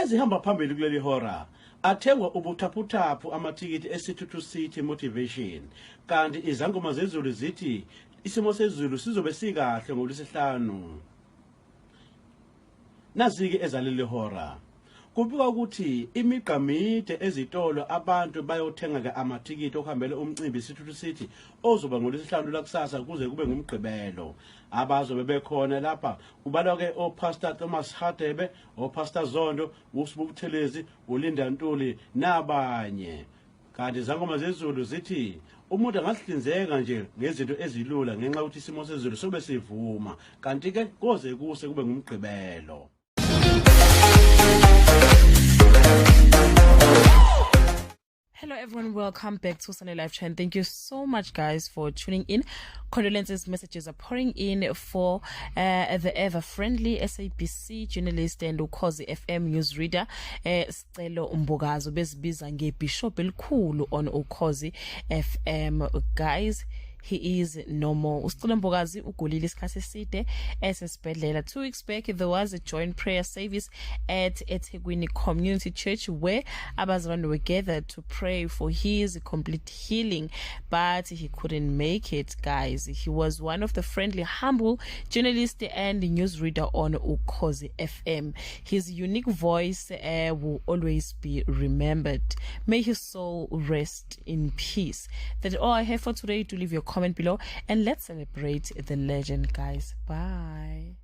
ezihamba phambili kuleli hora athengwa ubuthaphutaphu amatikiti esithuthu city motivation kanti izangoma zezulu zithi isimo sezulu sizobe sikahle ngolwesihlanu. Nazike ezaleli hora kubikwa ukuthi imigqa mide ezitolo abantu bayothenga ke amatikiti okuhambela umcimbi esithuthu city ozoba ngolwesihlanu lakusasa kuze kube ngumgqibelo. Abazobe bekhona lapha kubalwa ke oPastor Thomas Hadebe, oPastor Zondo, uSibuthelezi, uLinda Ntuli nabanye. Kanti izangoma zezulu zithi umuntu angahlinzeka nje ngezinto ezilula ngenxa ukuthi isimo sezulu sobe sivuma kanti ke koze kuse kube ngumgqibelo. Hello everyone, welcome back to Sunday Live Chat. Thank you so much guys for tuning in. Condolences messages are pouring in for the ever friendly SABC journalist and Ukhozi FM newsreader Scelo Mbokazi bezibiza ngebhishobi elikhulu on Ukhozi FM. Guys, he is normal. Scelo Mbokazi ugulile isikhathi eside esesibhedlela. 2 weeks back there was a joint prayer service at eThekwini Community Church where abazalwane were gathered to pray for his complete healing, but he couldn't make it, guys. He was one of the friendly, humble journalists and newsreader on Ukhozi FM. His unique voice will always be remembered. May his soul rest in peace. That's all I have for today. To leave your comment below and let's celebrate the legend, guys. Bye.